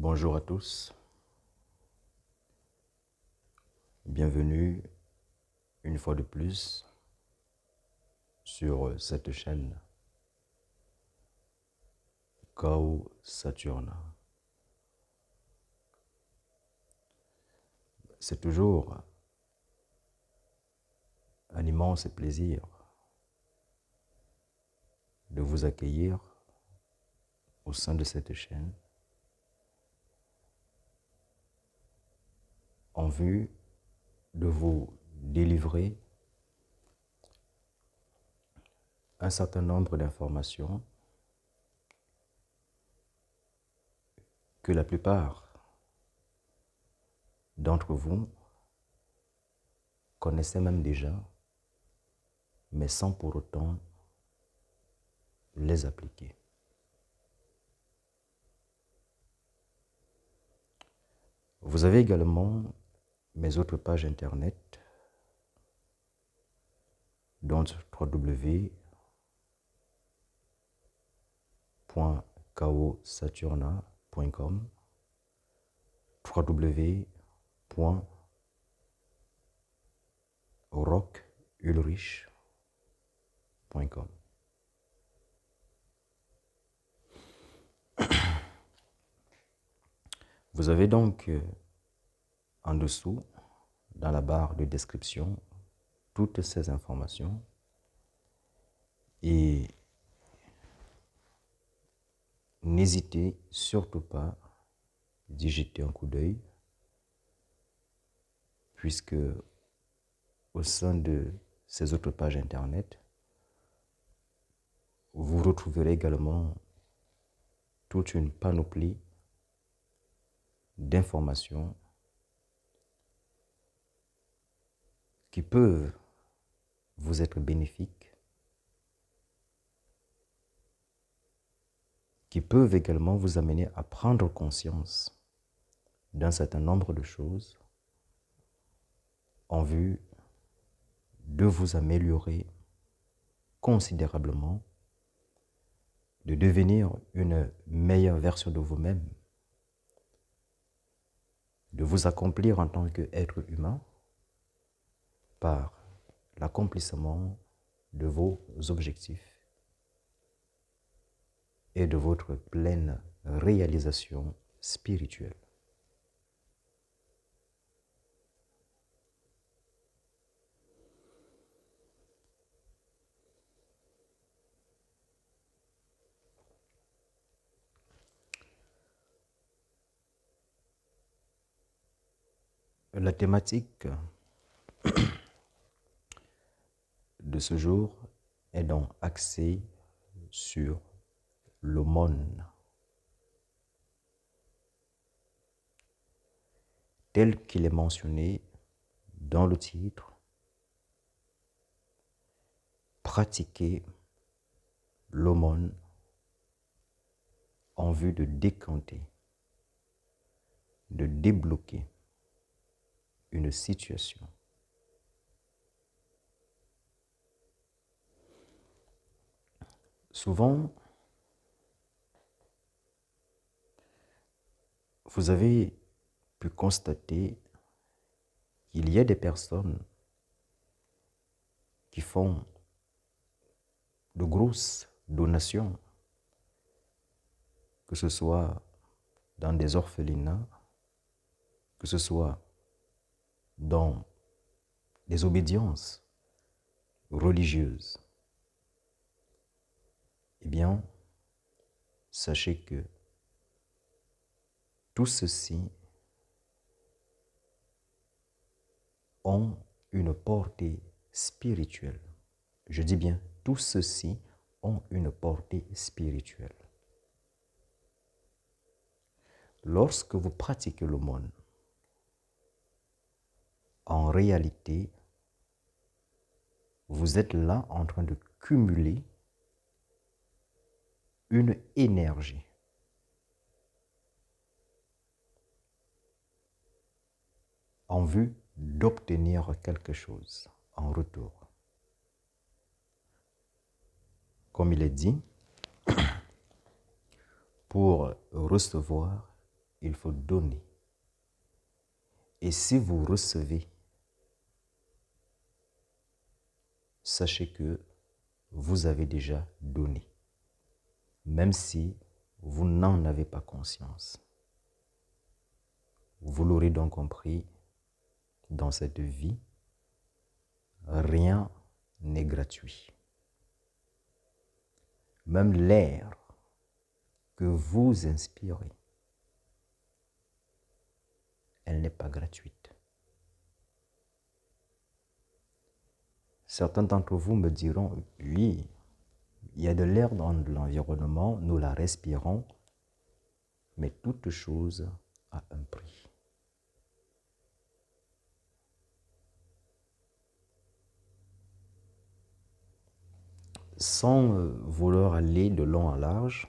Bonjour à tous, bienvenue une fois de plus sur cette chaîne Kao Saturna. C'est toujours un immense plaisir de vous accueillir au sein de cette chaîne en vue de vous délivrer un certain nombre d'informations que la plupart d'entre vous connaissaient même déjà, mais sans pour autant les appliquer. Vous avez également mes autres pages internet, dont www.kaosaturna.com, www.rockulrich.com. Vous avez donc en dessous, dans la barre de description, toutes ces informations et n'hésitez surtout pas d'y jeter un coup d'œil, puisque au sein de ces autres pages internet, vous retrouverez également toute une panoplie d'informations qui peuvent vous être bénéfiques, qui peuvent également vous amener à prendre conscience d'un certain nombre de choses en vue de vous améliorer considérablement, de devenir une meilleure version de vous-même, de vous accomplir en tant qu'être humain par l'accomplissement de vos objectifs et de votre pleine réalisation spirituelle. La thématique de ce jour est donc axée sur l'aumône. Tel qu'il est mentionné dans le titre, pratiquer l'aumône en vue de décanter, de débloquer une situation. Souvent, vous avez pu constater qu'il y a des personnes qui font de grosses donations, que ce soit dans des orphelinats, que ce soit dans des obédiences religieuses. Eh bien, sachez que tout ceci ont une portée spirituelle. Je dis bien, tout ceci ont une portée spirituelle. Lorsque vous pratiquez l'aumône, en réalité, vous êtes là en train de cumuler une énergie. En vue d'obtenir quelque chose en retour. Comme il est dit, pour recevoir, il faut donner. Et si vous recevez, sachez que vous avez déjà donné, même si vous n'en avez pas conscience. Vous l'aurez donc compris, dans cette vie, rien n'est gratuit. Même l'air que vous inspirez, elle n'est pas gratuite. Certains d'entre vous me diront, oui, il y a de l'air dans l'environnement, nous la respirons, mais toute chose a un prix. Sans vouloir aller de long en large,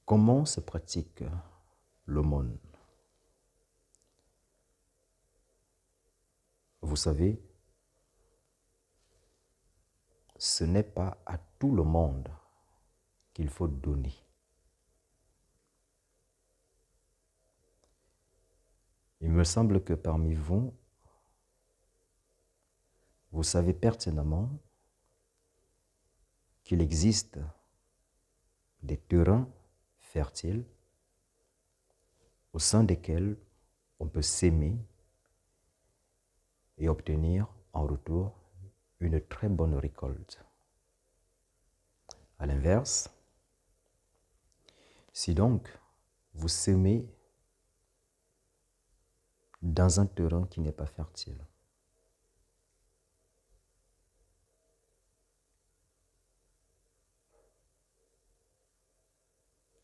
comment se pratique l'aumône? Vous savez, ce n'est pas à tout le monde qu'il faut donner. Il me semble que parmi vous, vous savez pertinemment qu'il existe des terrains fertiles au sein desquels on peut s'aimer et obtenir en retour une très bonne récolte. À l'inverse, si donc vous s'aimez dans un terrain qui n'est pas fertile,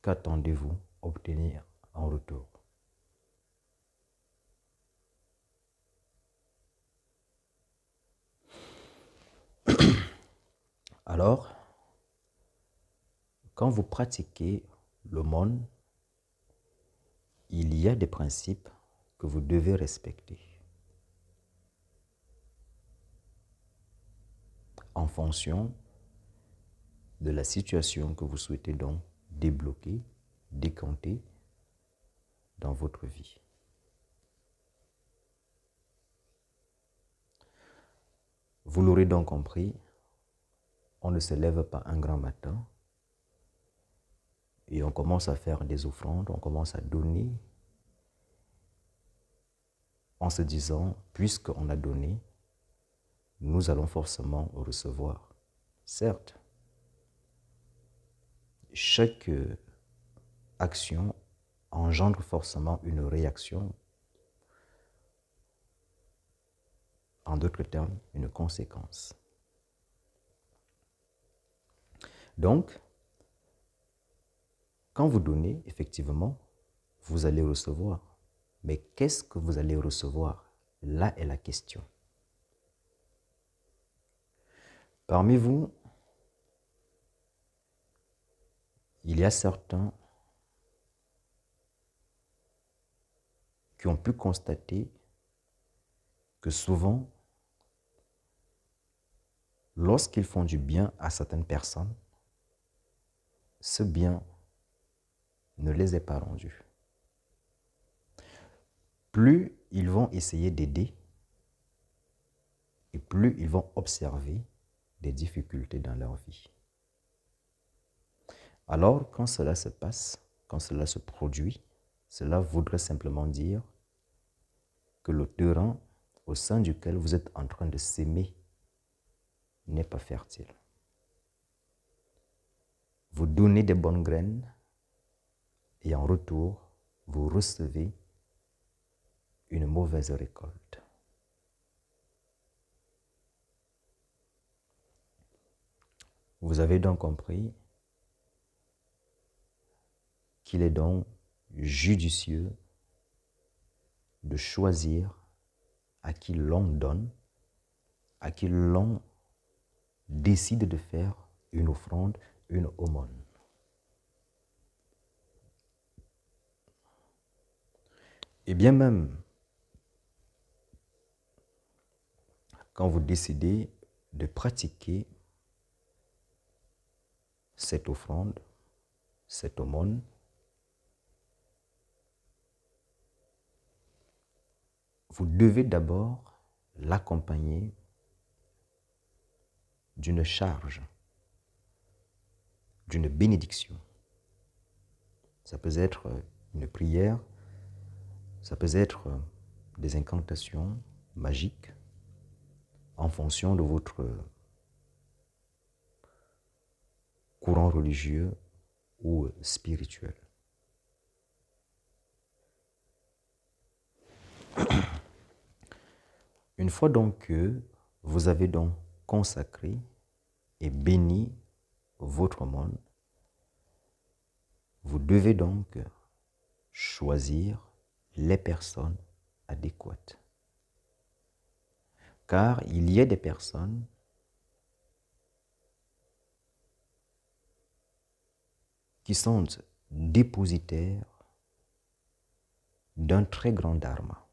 qu'attendez-vous obtenir en retour? Alors, quand vous pratiquez l'aumône, il y a des principes que vous devez respecter en fonction de la situation que vous souhaitez donc débloquer, décanter dans votre vie. Vous l'aurez donc compris, on ne se lève pas un grand matin et on commence à faire des offrandes, on commence à donner en se disant, puisqu'on a donné, nous allons forcément recevoir. Certes, chaque action engendre forcément une réaction, en d'autres termes, une conséquence. Donc, quand vous donnez, effectivement, vous allez recevoir. Mais qu'est-ce que vous allez recevoir? Là est la question. Parmi vous, il y a certains qui ont pu constater que souvent, lorsqu'ils font du bien à certaines personnes, ce bien ne les est pas rendu. Plus ils vont essayer d'aider, et plus ils vont observer des difficultés dans leur vie. Alors, quand cela se passe, quand cela se produit, cela voudrait simplement dire que le terrain au sein duquel vous êtes en train de s'aimer n'est pas fertile. Vous donnez des bonnes graines et en retour, vous recevez une mauvaise récolte. Vous avez donc compris qu'il est donc judicieux de choisir à qui l'on donne, à qui l'on décide de faire une offrande, une aumône. Et bien même, quand vous décidez de pratiquer cette offrande, cette aumône, vous devez d'abord l'accompagner d'une charge, d'une bénédiction. Ça peut être une prière, ça peut être des incantations magiques en fonction de votre courant religieux ou spirituel. Une fois donc que vous avez donc consacré et béni votre monde, vous devez donc choisir les personnes adéquates. Car il y a des personnes qui sont dépositaires d'un très grand dharma.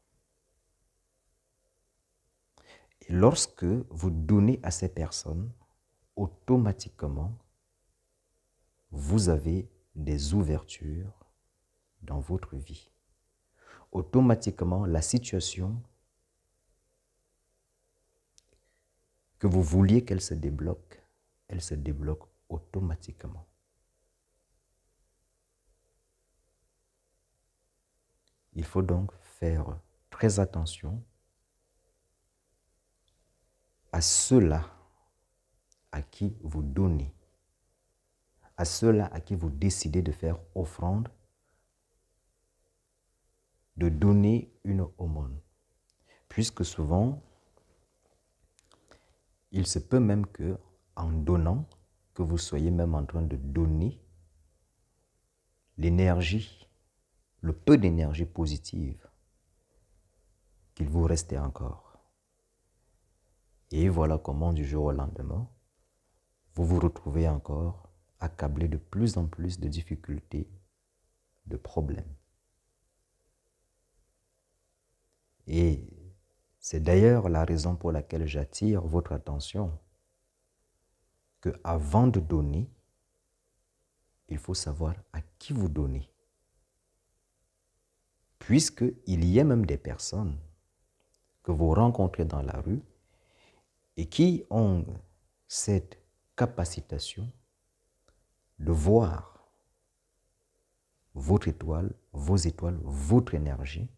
Et lorsque vous donnez à ces personnes, automatiquement, vous avez des ouvertures dans votre vie. Automatiquement, la situation que vous vouliez qu'elle se débloque, elle se débloque automatiquement. Il faut donc faire très attention à ceux-là à qui vous donnez, à ceux-là à qui vous décidez de faire offrande, de donner une aumône. Puisque souvent, il se peut même que, en donnant, que vous soyez même en train de donner l'énergie, le peu d'énergie positive qu'il vous restait encore. Et voilà comment, du jour au lendemain, vous vous retrouvez encore accablé de plus en plus de difficultés, de problèmes. Et c'est d'ailleurs la raison pour laquelle j'attire votre attention que avant de donner, il faut savoir à qui vous donnez. Puisqu'il y a même des personnes que vous rencontrez dans la rue et qui ont cette capacitation de voir votre étoile, vos étoiles, votre énergie,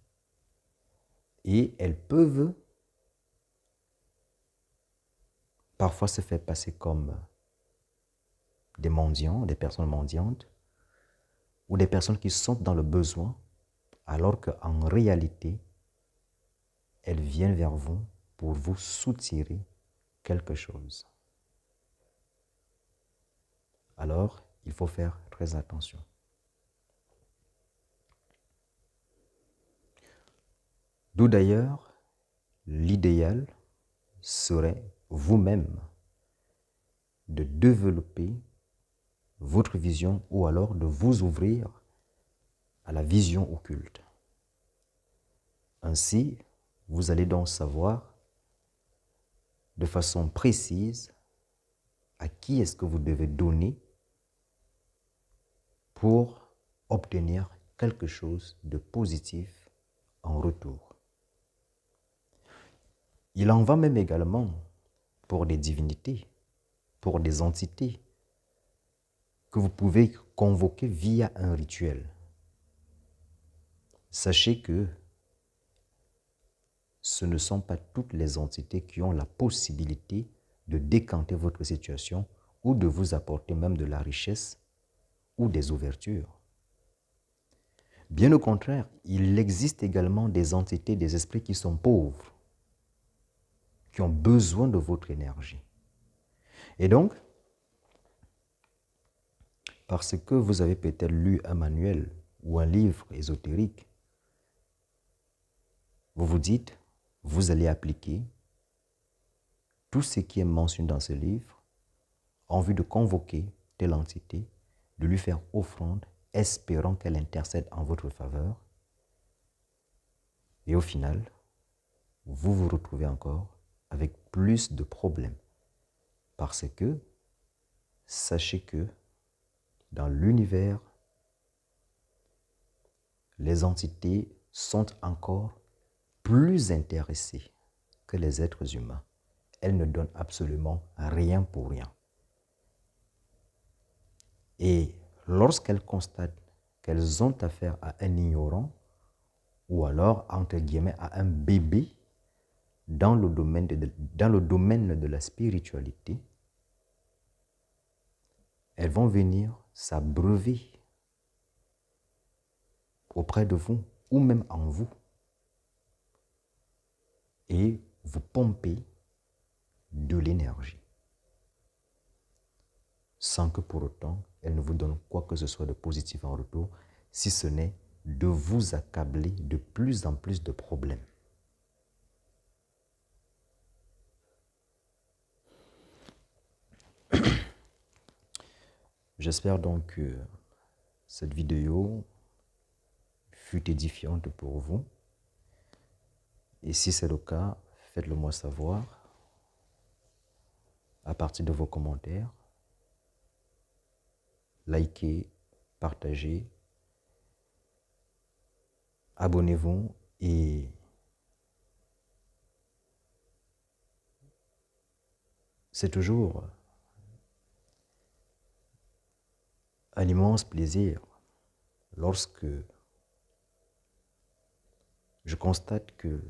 et elles peuvent parfois se faire passer comme des mendiants, des personnes mendiantes, ou des personnes qui sont dans le besoin, alors qu'en réalité, elles viennent vers vous pour vous soutirer quelque chose. Alors, il faut faire très attention. D'où d'ailleurs, l'idéal serait vous-même de développer votre vision ou alors de vous ouvrir à la vision occulte. Ainsi, vous allez donc savoir de façon précise à qui est-ce que vous devez donner pour obtenir quelque chose de positif en retour. Il en va même également pour des divinités, pour des entités que vous pouvez convoquer via un rituel. Sachez que ce ne sont pas toutes les entités qui ont la possibilité de décanter votre situation ou de vous apporter même de la richesse ou des ouvertures. Bien au contraire, il existe également des entités, des esprits qui sont pauvres, qui ont besoin de votre énergie. Et donc, parce que vous avez peut-être lu un manuel ou un livre ésotérique, vous vous dites, vous allez appliquer tout ce qui est mentionné dans ce livre en vue de convoquer telle entité, de lui faire offrande, espérant qu'elle intercède en votre faveur. Et au final, vous vous retrouvez encore avec plus de problèmes. Parce que, sachez que dans l'univers, les entités sont encore plus intéressées que les êtres humains. Elles ne donnent absolument rien pour rien. Et lorsqu'elles constatent qu'elles ont affaire à un ignorant, ou alors, entre guillemets, à un bébé dans le domaine de la spiritualité, elles vont venir s'abreuver auprès de vous ou même en vous et vous pomper de l'énergie sans que pour autant elles ne vous donnent quoi que ce soit de positif en retour, si ce n'est de vous accabler de plus en plus de problèmes. J'espère donc que cette vidéo fut édifiante pour vous. Et si c'est le cas, faites-le moi savoir à partir de vos commentaires. Likez, partagez, abonnez-vous et c'est toujours un immense plaisir lorsque je constate que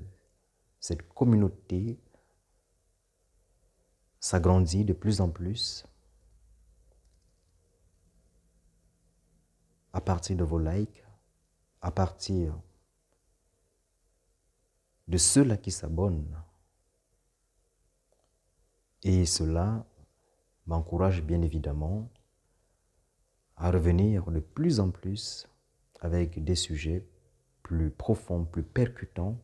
cette communauté s'agrandit de plus en plus à partir de vos likes, à partir de ceux-là qui s'abonnent. Et cela m'encourage bien évidemment à revenir de plus en plus avec des sujets plus profonds, plus percutants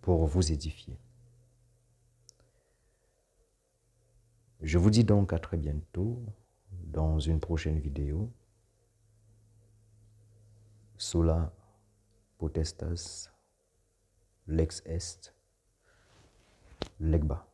pour vous édifier. Je vous dis donc à très bientôt dans une prochaine vidéo. Sola potestas lex est legba.